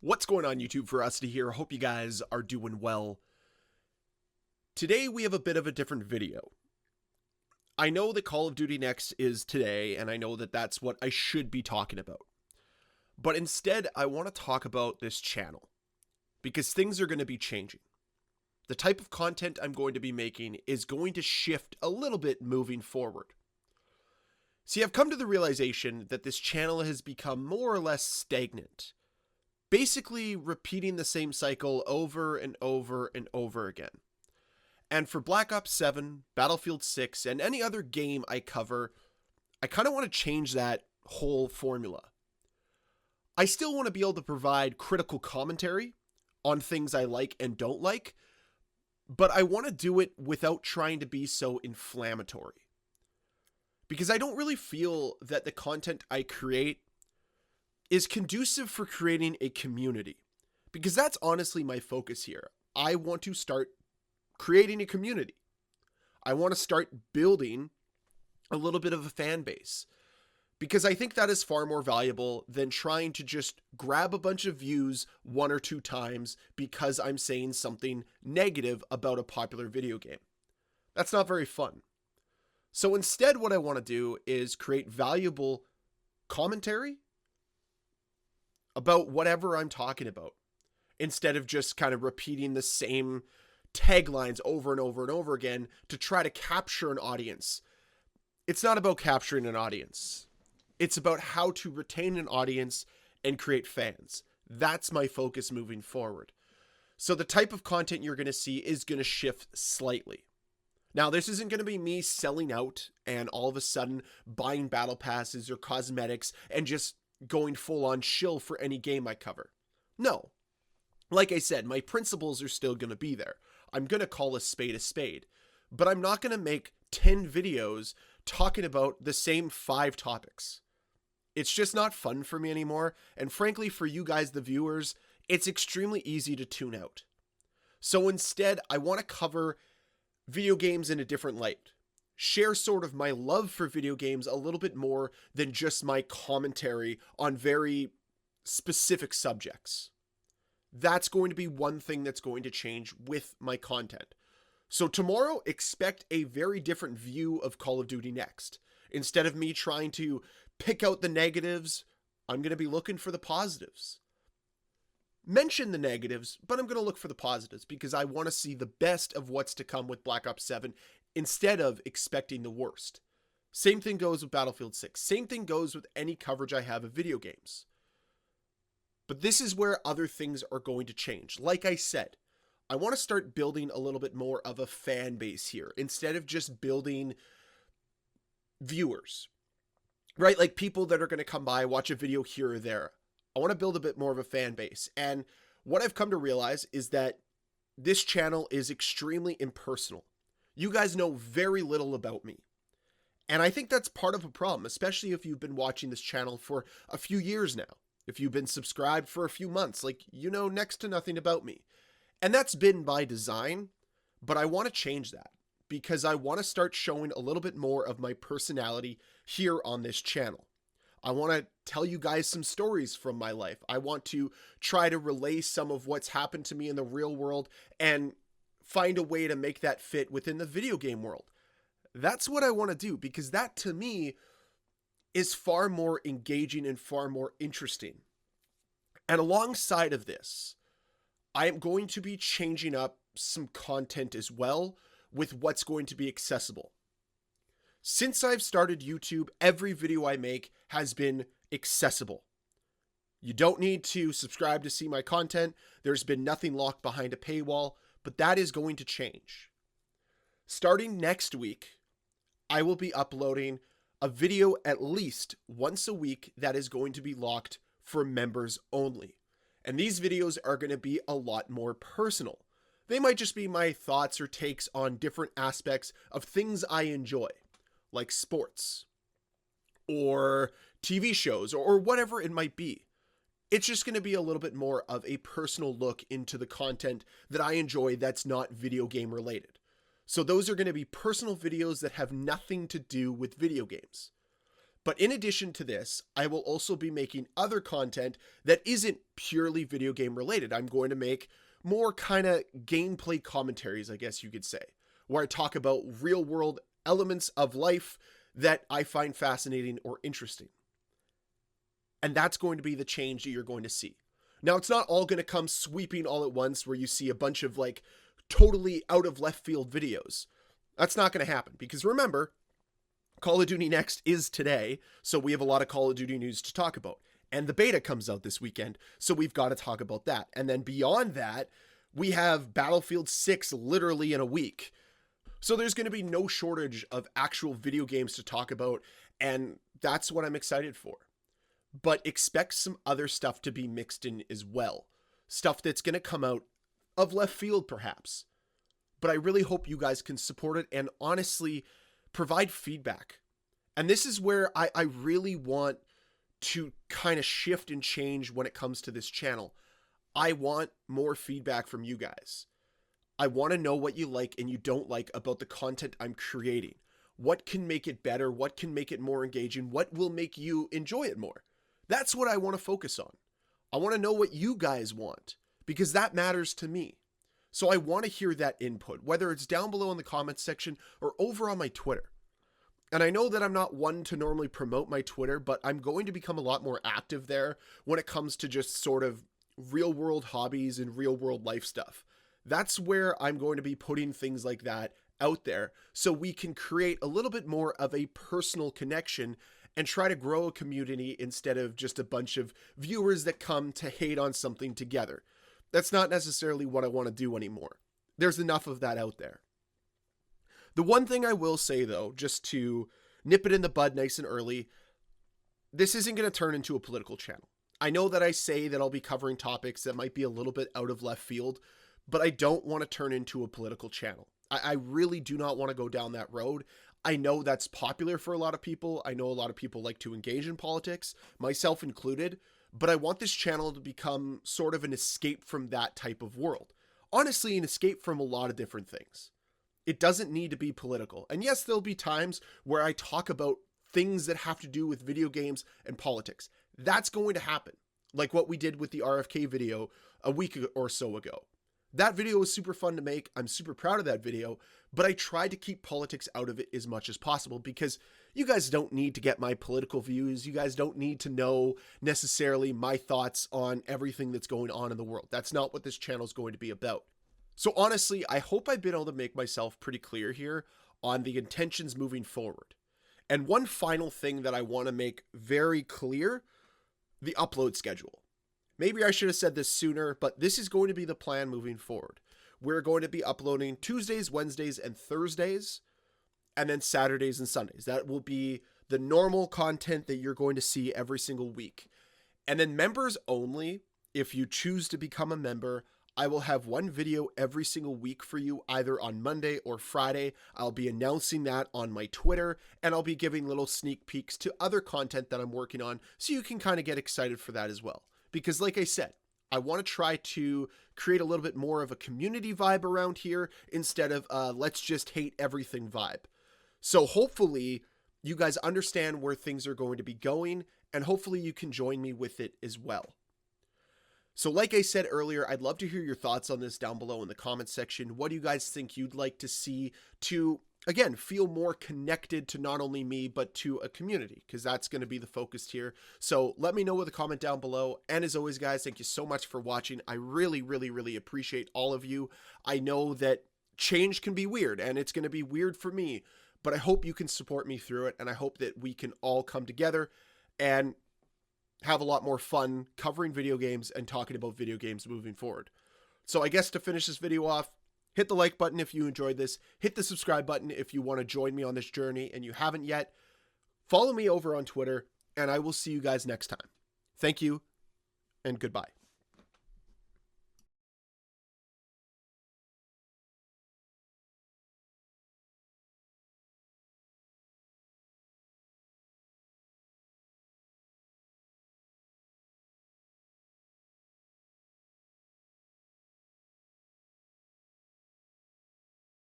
What's going on, YouTube? Ferocity here. Hope you guys are doing well. Today we have a bit of a different video. I know that Call of Duty Next is today, and I know that that's what I should be talking about. But instead, I want to talk about this channel, because things are going to be changing. The type of content I'm going to be making is going to shift a little bit moving forward. See, I've come to the realization that this channel has become more or less stagnant. Basically repeating the same cycle over and over and over again. And for Black Ops 7, Battlefield 6, and any other game I cover, I kind of want to change that whole formula. I still want to be able to provide critical commentary on things I like and don't like, but I want to do it without trying to be so inflammatory. Because I don't really feel that the content I create is conducive for creating a community, because that's honestly my focus here. I want to start creating a community. I want to start building a little bit of a fan base, because I think that is far more valuable than trying to just grab a bunch of views one or two times because I'm saying something negative about a popular video game. That's not very fun. So instead, what I want to do is create valuable commentary about whatever I'm talking about, instead of just kind of repeating the same taglines over and over and over again to try to capture an audience. It's not about capturing an audience. It's about how to retain an audience and create fans. That's my focus moving forward. So the type of content you're going to see is going to shift slightly. Now, this isn't going to be me selling out and all of a sudden buying battle passes or cosmetics and just going full on shill for any game I cover. No. Like I said, my principles are still going to be there. I'm going to call a spade, but I'm not going to make 10 videos talking about the same 5 topics. It's just not fun for me anymore. And frankly, for you guys, the viewers, it's extremely easy to tune out. So instead, I want to cover video games in a different light. Share sort of my love for video games a little bit more than just my commentary on very specific subjects. That's going to be one thing that's going to change with my content. So tomorrow, expect a very different view of Call of Duty Next. Instead of me trying to pick out the negatives, I'm going to be looking for the positives. Mention the negatives, but I'm going to look for the positives because I want to see the best of what's to come with Black Ops 7 instead of expecting the worst. Same thing goes with Battlefield 6. Same thing goes with any coverage I have of video games. But this is where other things are going to change. Like I said, I want to start building a little bit more of a fan base here instead of just building viewers, right? Like people that are going to come by, watch a video here or there. I want to build a bit more of a fan base. And what I've come to realize is that this channel is extremely impersonal. You guys know very little about me. And I think that's part of a problem, especially if you've been watching this channel for a few years now. If you've been subscribed for a few months, like, you know next to nothing about me. And that's been by design, but I want to change that because I want to start showing a little bit more of my personality here on this channel. I want to tell you guys some stories from my life. I want to try to relay some of what's happened to me in the real world and find a way to make that fit within the video game world. That's what I want to do because that to me is far more engaging and far more interesting. And alongside of this, I am going to be changing up some content as well with what's going to be accessible. Since I've started YouTube, every video I make has been accessible. You don't need to subscribe to see my content. There's been nothing locked behind a paywall, but that is going to change. Starting next week, I will be uploading a video at least once a week that is going to be locked for members only. And these videos are going to be a lot more personal. They might just be my thoughts or takes on different aspects of things I enjoy, like sports or TV shows or whatever it might be. It's just going to be a little bit more of a personal look into the content that I enjoy that's not video game related. So those are going to be personal videos that have nothing to do with video games. But in addition to this, I will also be making other content that isn't purely video game related. I'm going to make more kind of gameplay commentaries, I guess you could say, where I talk about real world elements of life that I find fascinating or interesting. And that's going to be the change that you're going to see. Now, it's not all going to come sweeping all at once where you see a bunch of like totally out of left field videos. That's not going to happen because remember, Call of Duty Next is today, so we have a lot of Call of Duty news to talk about. And the beta comes out this weekend, so we've got to talk about that. And then beyond that, we have Battlefield 6 literally in a week. So there's going to be no shortage of actual video games to talk about, and that's what I'm excited for. But expect some other stuff to be mixed in as well. Stuff that's going to come out of left field, perhaps. But I really hope you guys can support it and honestly provide feedback. And this is where I really want to kind of shift and change when it comes to this channel. I want more feedback from you guys. I want to know what you like and you don't like about the content I'm creating. What can make it better? What can make it more engaging? What will make you enjoy it more? That's what I want to focus on. I want to know what you guys want because that matters to me. So I want to hear that input, whether it's down below in the comments section or over on my Twitter. And I know that I'm not one to normally promote my Twitter, but I'm going to become a lot more active there when it comes to just sort of real world hobbies and real world life stuff. That's where I'm going to be putting things like that out there so we can create a little bit more of a personal connection and try to grow a community instead of just a bunch of viewers that come to hate on something together. That's not necessarily what I want to do anymore. There's enough of that out there. The one thing I will say though, just to nip it in the bud nice and early, this isn't going to turn into a political channel. I know that I say that I'll be covering topics that might be a little bit out of left field, but I don't want to turn into a political channel. I really do not want to go down that road. I know that's popular for a lot of people. I know a lot of people like to engage in politics, myself included, but I want this channel to become sort of an escape from that type of world. Honestly, an escape from a lot of different things. It doesn't need to be political. And yes, there'll be times where I talk about things that have to do with video games and politics. That's going to happen. Like what we did with the RFK video a week or so ago. That video was super fun to make. I'm super proud of that video, but I tried to keep politics out of it as much as possible because you guys don't need to get my political views. You guys don't need to know necessarily my thoughts on everything that's going on in the world. That's not what this channel is going to be about. So honestly, I hope I've been able to make myself pretty clear here on the intentions moving forward. And one final thing that I want to make very clear, the upload schedule. Maybe I should have said this sooner, but this is going to be the plan moving forward. We're going to be uploading Tuesdays, Wednesdays, and Thursdays, and then Saturdays and Sundays. That will be the normal content that you're going to see every single week. And then members only, if you choose to become a member, I will have one video every single week for you, either on Monday or Friday. I'll be announcing that on my Twitter, and I'll be giving little sneak peeks to other content that I'm working on, so you can kind of get excited for that as well. Because like I said, I want to try to create a little bit more of a community vibe around here instead of let's just hate everything vibe. So hopefully you guys understand where things are going to be going, and hopefully you can join me with it as well. So like I said earlier, I'd love to hear your thoughts on this down below in the comments section. What do you guys think you'd like to see to, again, feel more connected to not only me, but to a community, because that's going to be the focus here. So let me know with a comment down below. And as always, guys, thank you so much for watching. I really, really, really appreciate all of you. I know that change can be weird, and it's going to be weird for me, but I hope you can support me through it. And I hope that we can all come together and have a lot more fun covering video games and talking about video games moving forward. So I guess to finish this video off, hit the like button if you enjoyed this. Hit the subscribe button if you want to join me on this journey and you haven't yet. Follow me over on Twitter, and I will see you guys next time. Thank you, and goodbye.